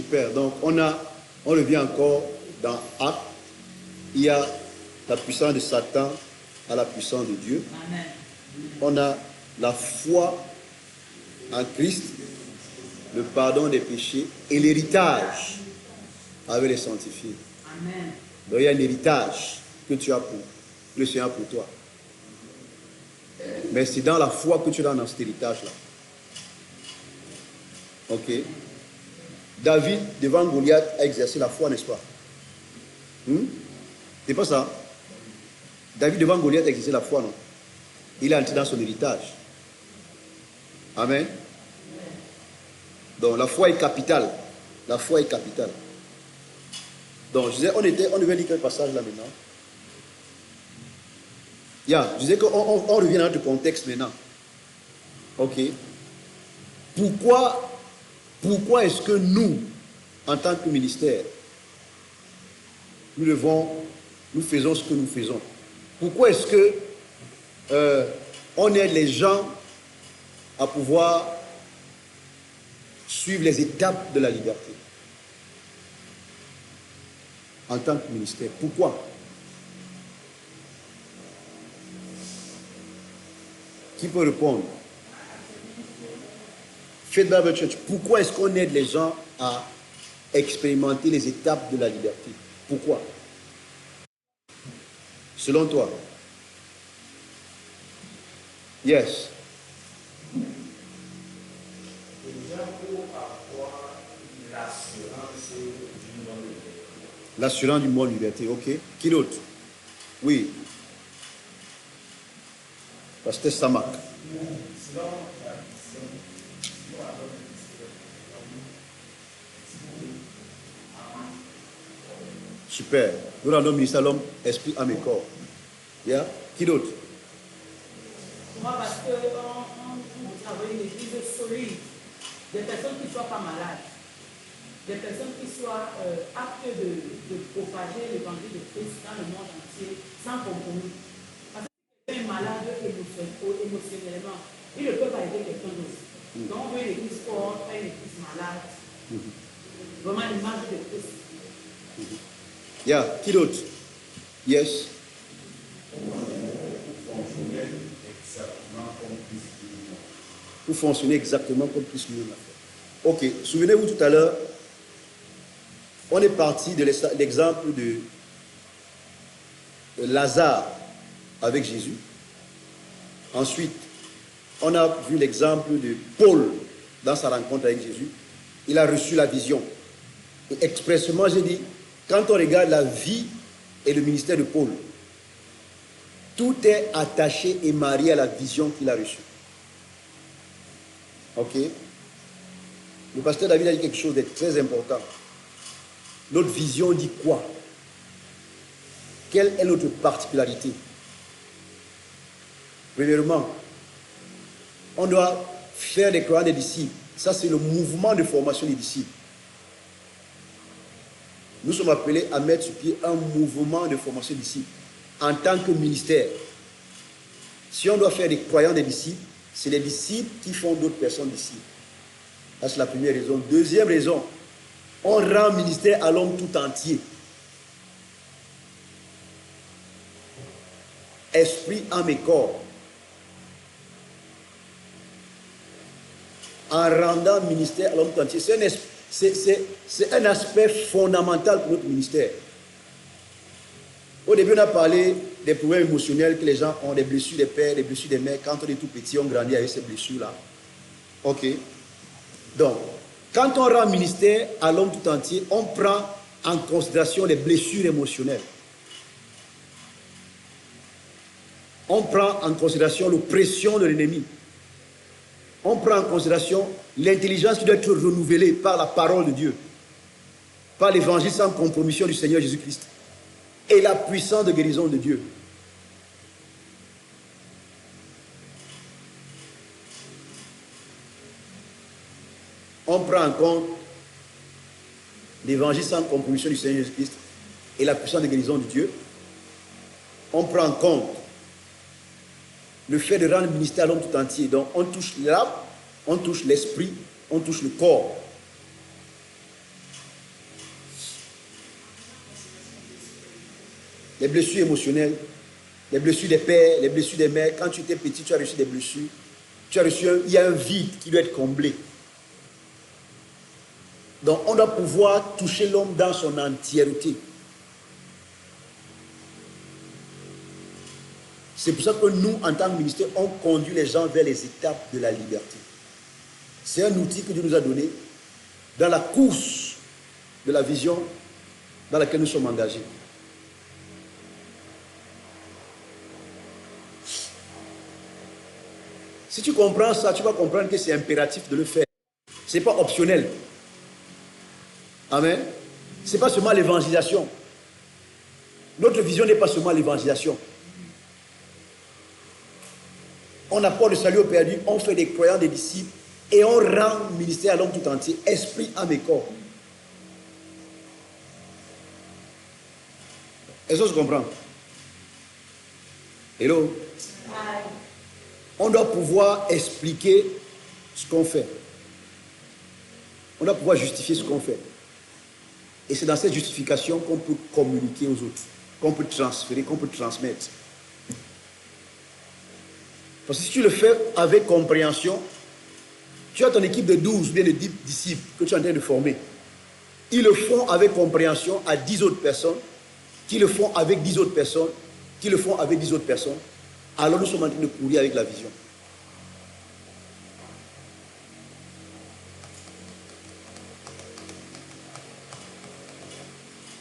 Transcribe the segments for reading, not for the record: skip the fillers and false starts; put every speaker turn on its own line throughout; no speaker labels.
Super. Donc, on revient encore dans Actes. Il y a la puissance de Satan à la puissance de Dieu.
Amen.
On a la foi en Christ, le pardon des péchés et l'héritage avec les sanctifiés.
Amen.
Donc, il y a un héritage que tu as pour le Seigneur pour toi. Mais c'est dans la foi que tu es dans cet héritage-là. Ok. David, devant Goliath, a exercé la foi, n'est-ce pas? C'est pas ça? David, devant Goliath, a exercé la foi, non? Il est entré dans son héritage. Amen. Donc, la foi est capitale. La foi est capitale. Donc, je disais, on devait lire quel passage là maintenant? Je disais qu'on revient dans notre contexte maintenant. Ok. Pourquoi est-ce que nous, en tant que ministère, nous faisons ce que nous faisons? Pourquoi est-ce que on aide les gens à pouvoir suivre les étapes de la liberté en tant que ministère? Pourquoi? Qui peut répondre? Faith Bible Church, pourquoi est-ce qu'on aide les gens à expérimenter les étapes de la liberté? Pourquoi? Selon toi? Yes. L'assurance du mot liberté, ok. Qui d'autre? Oui. Pasteur Samak. Super. Nous rendons ministère à l'homme, esprit, âme et corps. Yeah? Qui d'autre?
Moi, parce qu'on travaille une église solide, des personnes qui ne soient pas malades, des personnes qui soient aptes de propager l'évangile de Christ dans le monde entier, sans compromis. Parce que quelqu'un est malade émotionnellement, il ne peut pas aider quelqu'un d'autre. Donc, on veut une église forte, pas une église malade. Vraiment l'image de Christ.
Qui d'autre? Yes. Pour fonctionner exactement comme Christ nous l'a fait. Ok, souvenez-vous tout à l'heure, on est parti de l'exemple de Lazare avec Jésus. Ensuite, on a vu l'exemple de Paul dans sa rencontre avec Jésus. Il a reçu la vision. Et expressément, j'ai dit, quand on regarde la vie et le ministère de Paul, tout est attaché et marié à la vision qu'il a reçue. Ok? Le pasteur David a dit quelque chose de très important. Notre vision dit quoi? Quelle est notre particularité? Premièrement, on doit faire des croyants des disciples. Ça, c'est le mouvement de formation des disciples. Nous sommes appelés à mettre sur pied un mouvement de formation des disciples en tant que ministère. Si on doit faire des croyants des disciples, c'est les disciples qui font d'autres personnes disciples. Ça, c'est la première raison. Deuxième raison, on rend ministère à l'homme tout entier. Esprit, âme et corps. En rendant ministère à l'homme tout entier, c'est un aspect fondamental pour notre ministère. Au début, on a parlé des problèmes émotionnels que les gens ont, des blessures des pères, des blessures des mères. Quand on est tout petit, on grandit avec ces blessures-là. Ok. Donc, quand on rend ministère à l'homme tout entier, on prend en considération les blessures émotionnelles. On prend en considération l'oppression de l'ennemi. On prend en considération l'intelligence qui doit être renouvelée par la parole de Dieu, par l'évangile sans compromission du Seigneur Jésus-Christ et la puissance de guérison de Dieu. On prend en compte l'évangile sans compromission du Seigneur Jésus-Christ et la puissance de guérison de Dieu. On prend en compte le fait de rendre le ministère à l'homme tout entier. Donc, on touche l'âme, on touche l'esprit, on touche le corps. les blessures émotionnelles, les blessures des pères, les blessures des mères. Quand tu étais petit, tu as reçu des blessures. Il y a un vide qui doit être comblé. Donc, on doit pouvoir toucher l'homme dans son entièreté. C'est pour ça que nous, en tant que ministère, on conduit les gens vers les étapes de la liberté. C'est un outil que Dieu nous a donné dans la course de la vision dans laquelle nous sommes engagés. Si tu comprends ça, tu vas comprendre que c'est impératif de le faire. Ce n'est pas optionnel. Amen. Ce n'est pas seulement l'évangélisation. Notre vision n'est pas seulement l'évangélisation. On apporte le salut aux perdus, on fait des croyants, des disciples, et on rend le ministère à l'homme tout entier, esprit, âme et corps. Est-ce que je comprends? Hello? On doit pouvoir expliquer ce qu'on fait. On doit pouvoir justifier ce qu'on fait. Et c'est dans cette justification qu'on peut communiquer aux autres, qu'on peut transférer, qu'on peut transmettre. Parce que si tu le fais avec compréhension, tu as ton équipe de 12 ou bien de 10 disciples que tu es en train de former. Ils le font avec compréhension à 10 autres personnes, qui le font avec 10 autres personnes, qui le font avec 10 autres personnes. Alors nous sommes en train de courir avec la vision.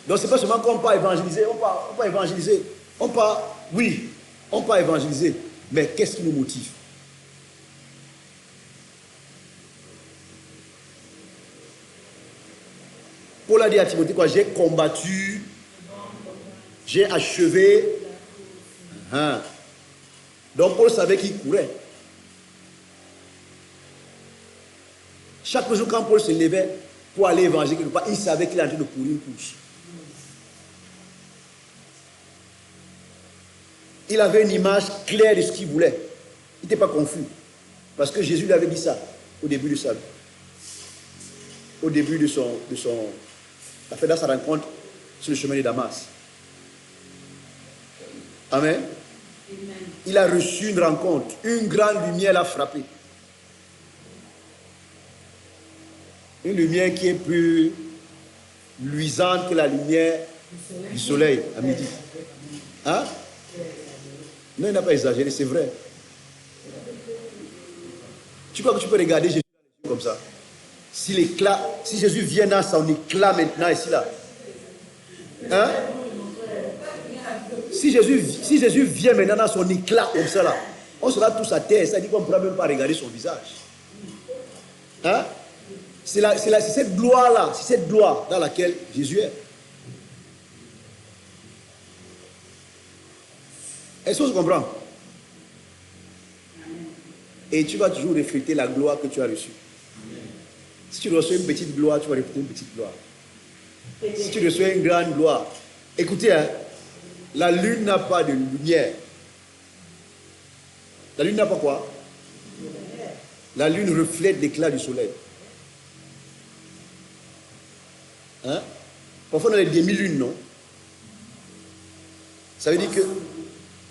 Donc c'est pas seulement qu'on peut évangéliser, on peut évangéliser, on peut évangéliser, mais qu'est-ce qui nous motive? Paul a dit à Timothée quoi? J'ai combattu, j'ai achevé. Donc Paul savait qu'il courait. Chaque jour quand Paul se levait pour aller évangéliser quelque part, il savait qu'il était en train de courir une course. Il avait une image claire de ce qu'il voulait. Il n'était pas confus. Parce que Jésus lui avait dit ça au début de sa vie. Au début de son la fait dans sa rencontre sur le chemin de Damas. Amen. Il a reçu une rencontre. Une grande lumière l'a frappé. Une lumière qui est plus luisante que la lumière du soleil à midi. Hein? Non, il n'a pas exagéré, c'est vrai. Tu crois que tu peux regarder Jésus comme ça? Si Jésus vient dans son éclat maintenant, ici, là. Hein? Si Jésus vient maintenant dans son éclat comme ça, là, on sera tous à terre. Ça dit qu'on ne pourra même pas regarder son visage. Hein? C'est cette gloire-là, c'est cette gloire dans laquelle Jésus est. Est-ce que tu comprends? Et tu vas toujours refléter la gloire que tu as reçue. Si tu reçois une petite gloire, tu vas refléter une petite gloire. Si tu reçois une grande gloire, écoutez, hein, la lune n'a pas de lumière. La lune n'a pas quoi? La lune reflète l'éclat du soleil. Hein? Parfois on a des demi-lunes, non? Ça veut dire que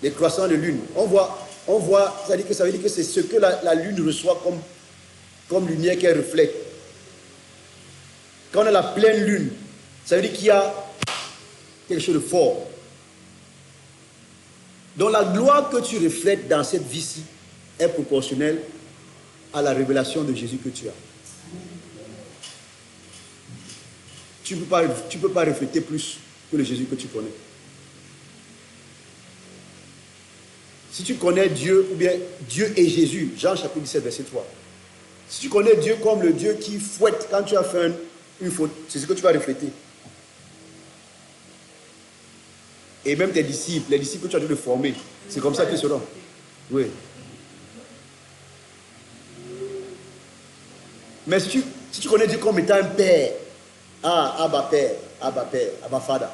les croissants de lune, on voit, ça veut dire que c'est ce que la lune reçoit comme lumière qu'elle reflète. Quand on a la pleine lune, ça veut dire qu'il y a quelque chose de fort. Donc la gloire que tu reflètes dans cette vie-ci est proportionnelle à la révélation de Jésus que tu as. Tu ne peux pas refléter plus que le Jésus que tu connais. Si tu connais Dieu, ou bien Dieu et Jésus, Jean chapitre 17, verset 3. Si tu connais Dieu comme le Dieu qui fouette quand tu as fait une faute, c'est ce que tu vas refléter. Et même tes disciples, les disciples que tu as dû former, c'est comme ça qu'ils seront. Oui. Mais si tu connais Dieu comme étant un père, Abba Père, Abba Father,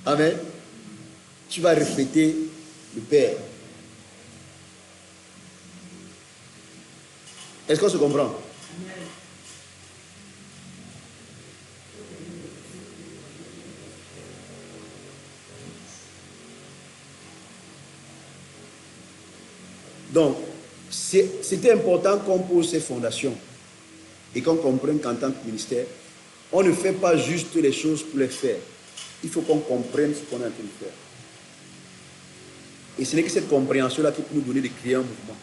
amen, tu vas refléter le Père. Est-ce qu'on se comprend? Donc, c'était important qu'on pose ces fondations et qu'on comprenne qu'en tant que ministère, on ne fait pas juste les choses pour les faire. Il faut qu'on comprenne ce qu'on est en train de faire. Et ce n'est que cette compréhension-là qui peut nous donner de créer un mouvement.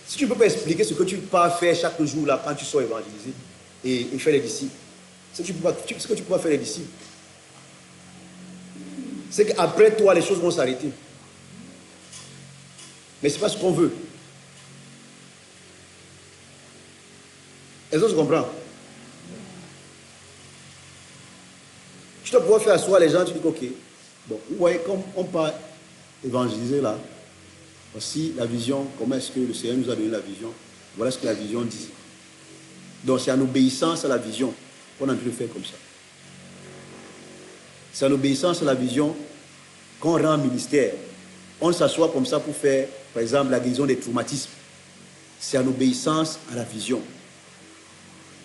Si tu ne peux pas expliquer ce que tu pars faire chaque jour là, quand tu sors évangéliser et faire les disciples, ce que tu ne peux pas faire les disciples, c'est qu'après toi, les choses vont s'arrêter. Mais ce n'est pas ce qu'on veut. Est-ce que tu comprends? Tu dois pouvoir faire asseoir les gens, tu dis ok, bon, vous voyez, comme on part évangéliser là, voici la vision, comment est-ce que le Seigneur nous a donné la vision, voilà ce que la vision dit. Donc c'est en obéissance à la vision qu'on a envie de faire comme ça. C'est en obéissance à la vision qu'on rend ministère. On s'assoit comme ça pour faire, par exemple, la guérison des traumatismes. C'est en obéissance à la vision.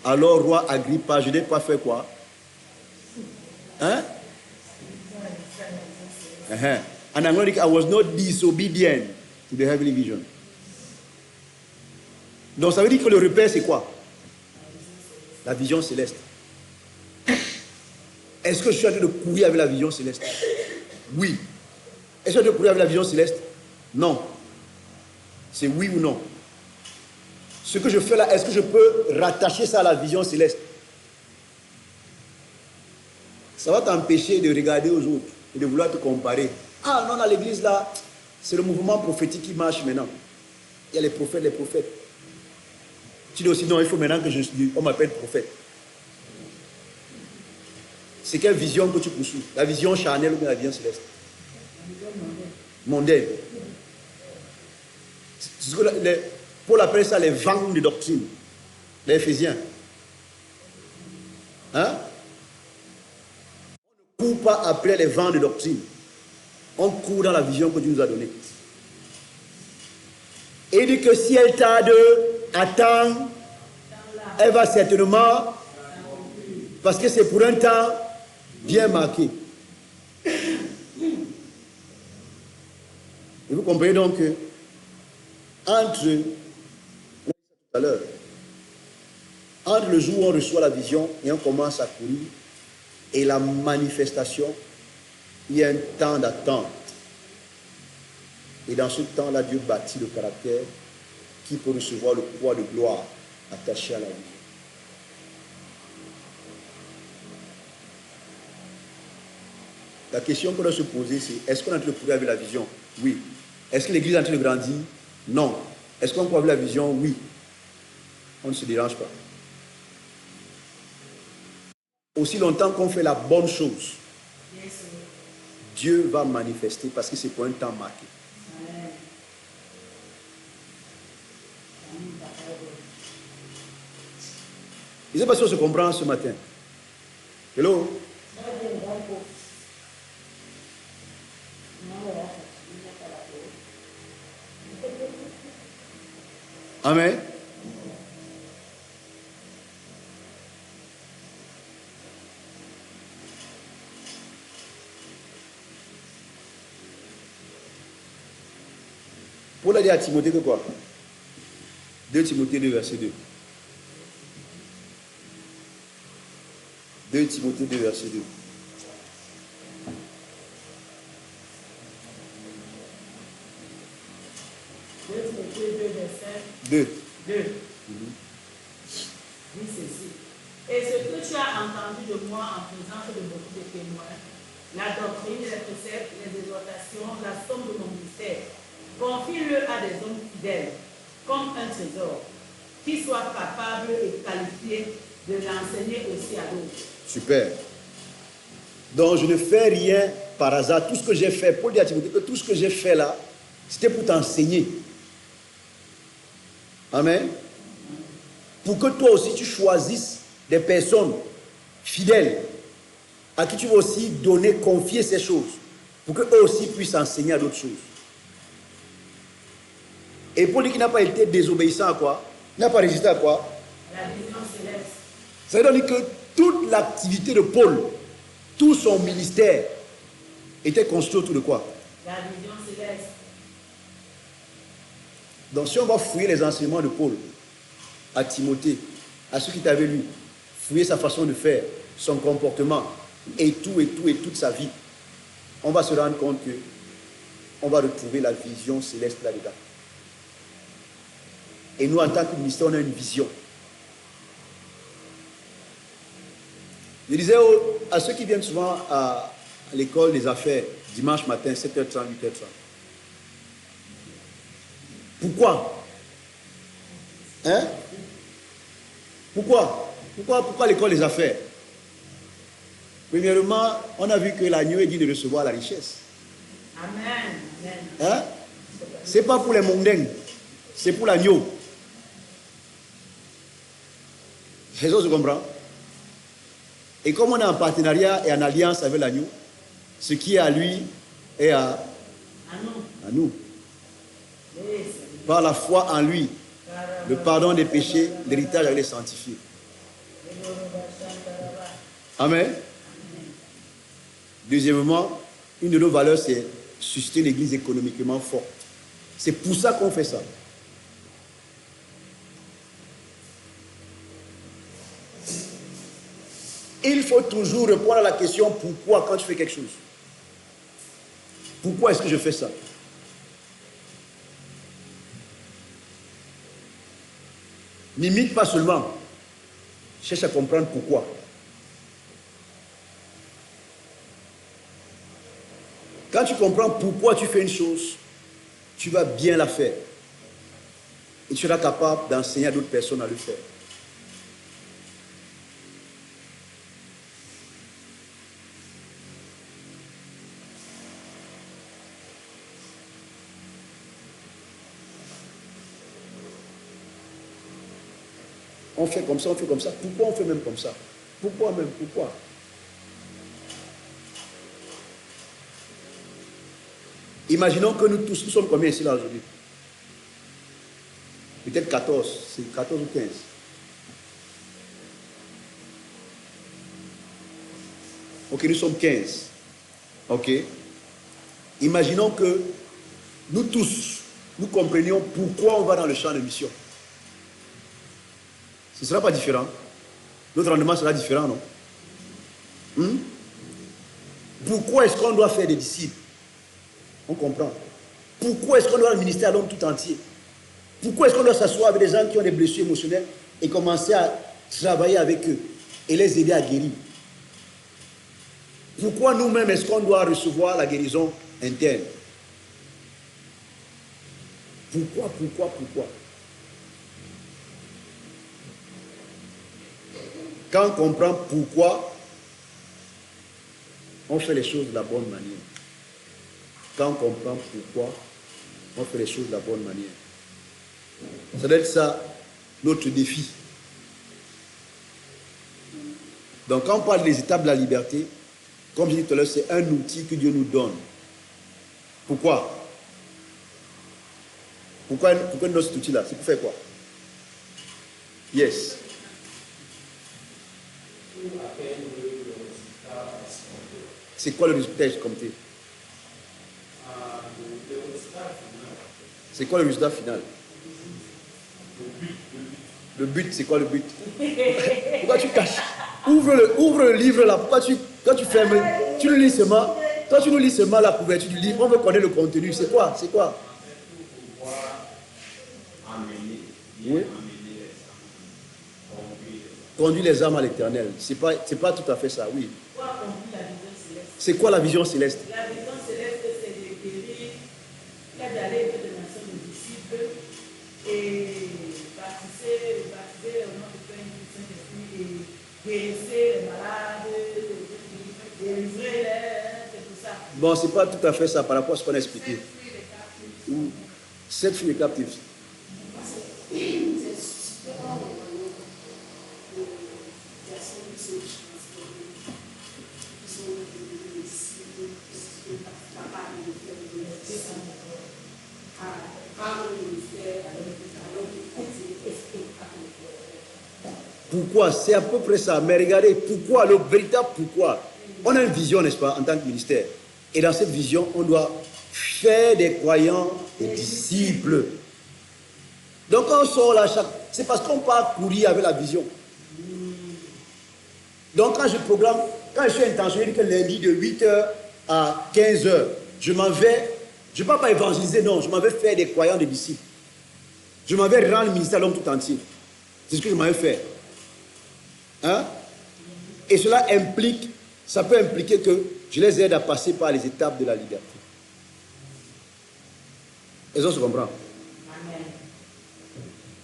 Alors, roi Agrippa, je n'ai pas fait quoi? Hein? And I'm going to, I was not disobedient to the heavenly vision. Donc, ça veut dire que le repère, c'est quoi? La vision céleste. Est-ce que je suis en train de courir avec la vision céleste? Oui. Est-ce que je suis en train de courir avec la vision céleste? Non. C'est oui ou non. Ce que je fais là, est-ce que je peux rattacher ça à la vision céleste? Ça va t'empêcher de regarder aux autres et de vouloir te comparer. Ah non, dans l'église là, c'est le mouvement prophétique qui marche maintenant. Il y a les prophètes, les prophètes. Tu dis aussi, non, il faut maintenant que on m'appelle prophète. C'est quelle vision que tu poursuis? La vision charnelle ou bien la vision céleste? Mondaine. Paul appelle ça les vents de doctrine. Les Éphésiens. Hein? On ne court pas après les vents de doctrine. On court dans la vision que Dieu nous a donnée. Et il dit que si elle tarde, attends, elle va certainement, parce que c'est pour un temps bien marqué. Et vous comprenez donc que entre le jour où on reçoit la vision et on commence à courir et la manifestation, il y a un temps d'attente. Et dans ce temps-là, Dieu bâtit le caractère qui peut recevoir le poids de gloire attaché à la vie. La question qu'on doit se poser, c'est est-ce qu'on est en train de courir avec la vision? Oui. Est-ce que l'église est en train de grandir? Non. Est-ce qu'on court avec la vision? Oui. On ne se dérange pas. Aussi longtemps qu'on fait la bonne chose, Dieu va manifester parce que c'est pour un temps marqué. Je ne sais pas si on se comprend ce matin. Hello? Amen. Paul a dit à Timothée que quoi? 2 Timothée 2, verset 2. 2 Timothée 2, verset 2.
Timothée 2, verset
2.
2. Dit ceci. Et ce que tu as entendu de moi en présence de beaucoup de témoins, la doctrine, les préceptes, les exhortations, la somme de mon ministère, confie-le à des hommes fidèles, comme un trésor, qui soient capables et qualifiés de l'enseigner aussi à d'autres.
Super. Donc je ne fais rien par hasard. Tout ce que j'ai fait, Paul dit à Timothée que tout ce que j'ai fait là, c'était pour t'enseigner. Amen. Pour que toi aussi tu choisisses des personnes fidèles à qui tu vas aussi donner, confier ces choses, pour qu'eux aussi puissent enseigner à d'autres choses. Et Paul dit qu'il n'a pas été désobéissant à quoi? Il n'a pas résisté à quoi?
La vision céleste.
Ça veut dire que toute l'activité de Paul, tout son ministère était construit autour de quoi?
La vision céleste.
Donc si on va fouiller les enseignements de Paul à Timothée, à ceux qui étaient avec lui, fouiller sa façon de faire, son comportement, et toute sa vie, on va se rendre compte que on va retrouver la vision céleste là-dedans. Et nous, en tant que ministère, on a une vision. Je disais à ceux qui viennent souvent à l'école des affaires, dimanche matin, 7h30, 8h30. Pourquoi? Hein? Pourquoi l'école des affaires? Premièrement, on a vu que l'agneau est dit de recevoir la richesse.
Amen.
Hein? C'est pas pour les mondains, c'est pour l'agneau. C'est ça, je comprends. Et comme on est en partenariat et en alliance avec l'agneau, ce qui est à lui est à nous. Par la foi en lui, le pardon des péchés, l'héritage avec les sanctifiés. Amen. Deuxièmement, une de nos valeurs, c'est susciter l'église économiquement forte. C'est pour ça qu'on fait ça. Il faut toujours répondre à la question pourquoi quand tu fais quelque chose. Pourquoi est-ce que je fais ça? N'imite pas seulement. Cherche à comprendre pourquoi. Quand tu comprends pourquoi tu fais une chose, tu vas bien la faire. Et tu seras capable d'enseigner à d'autres personnes à le faire. On fait comme ça, on fait comme ça. Pourquoi on fait même comme ça? Pourquoi? Imaginons que nous tous, nous sommes combien ici là aujourd'hui? Peut-être 14, c'est 14 ou 15. Ok, nous sommes 15. Ok. Imaginons que nous tous, nous comprenions pourquoi on va dans le champ de mission. Ce ne sera pas différent. Notre rendement sera différent, non? Pourquoi est-ce qu'on doit faire des disciples? On comprend. Pourquoi est-ce qu'on doit administrer à l'homme tout entier? Pourquoi est-ce qu'on doit s'asseoir avec des gens qui ont des blessures émotionnelles et commencer à travailler avec eux et les aider à guérir? Pourquoi nous-mêmes est-ce qu'on doit recevoir la guérison interne? Pourquoi? Quand on comprend pourquoi, on fait les choses de la bonne manière. Quand on comprend pourquoi, on fait les choses de la bonne manière. Ça doit être ça, notre défi. Donc quand on parle des étapes de la liberté, comme je disais tout à l'heure, c'est un outil que Dieu nous donne. Pourquoi? Pourquoi nous donne cet outil-là? C'est pour faire quoi? Yes. C'est quoi le résultat escompté? C'est quoi le résultat final? Le but, c'est quoi le but? Pourquoi tu caches? Ouvre le livre là. Pourquoi quand tu fermes, tu le lis seulement. Quand tu nous lis seulement la couverture du livre, on veut connaître le contenu. C'est quoi? Oui. Conduire les âmes à l'éternel. C'est pas tout à fait ça, oui. C'est quoi la vision céleste?
La vision céleste, c'est de guérir, d'aller de la nation de disciples et baptiser au nom du Père et du Saint-Esprit et guérir les malades, délivrer c'est tout ça.
Bon, c'est pas tout à fait ça par rapport à ce qu'on a expliqué. 7 filles de captifs. Pourquoi? C'est à peu près ça. Mais regardez, pourquoi? Le véritable pourquoi? On a une vision, n'est-ce pas, en tant que ministère. Et dans cette vision, on doit faire des croyants des disciples. Donc quand on sort là, c'est parce qu'on part courir avec la vision. Donc quand je programme, quand je suis intentionnel que lundi de 8h à 15h, je m'en vais, je ne vais pas évangéliser, non, je m'en vais faire des croyants, des disciples. Je m'en vais rendre le ministère à l'homme tout entier. C'est ce que je m'en vais faire. Hein? Et cela implique, ça peut impliquer que je les aide à passer par les étapes de la liberté. Est-ce qu'on se comprend?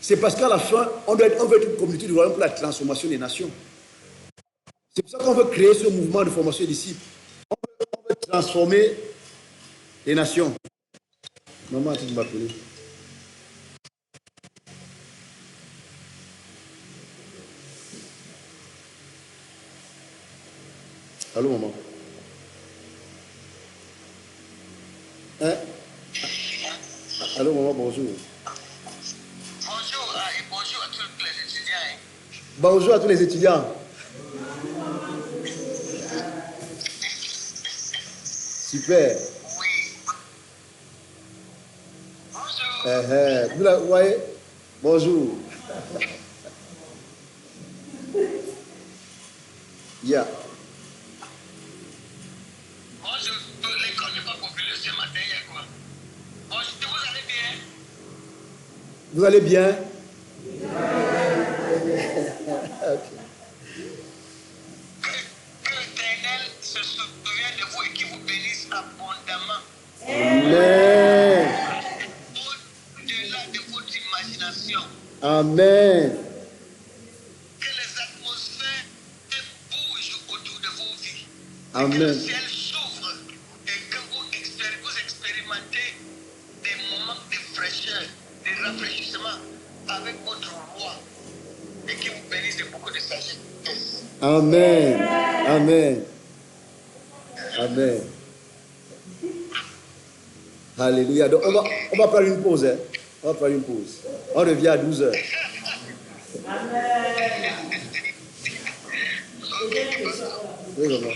C'est parce qu'à la fin, on veut être une communauté du royaume pour la transformation des nations. C'est pour ça qu'on veut créer ce mouvement de formation des disciples. On veut transformer les nations. Maman, tu m'appelles. Allô, maman. Hein? Allô, maman, bonjour.
Bonjour et bonjour à tous les étudiants.
Bonjour à tous les étudiants. Super.
Oui. Bonjour.
Vous la voyez? Bonjour. Yeah.
Bonjour. L'école n'est pas populaire ce matin, il y a quoi? Bonjour, vous allez bien?
Vous allez bien? Okay.
Que l'Éternel se souvienne de vous et qu'il vous bénisse abondamment.
Amen.
Au-delà de votre imagination.
Amen.
Que les atmosphères bougent autour de vos vies.
Amen.
Que le ciel s'ouvre et que vous expérimentez des moments de fraîcheur, de rafraîchissement avec votre roi et qu'il vous bénisse de beaucoup de sagesse.
Amen. Amen. Amen. Alléluia. Donc, on va prendre une pause. Hein? On va prendre une pause. On revient à 12h.
Amen.
Oui, maman.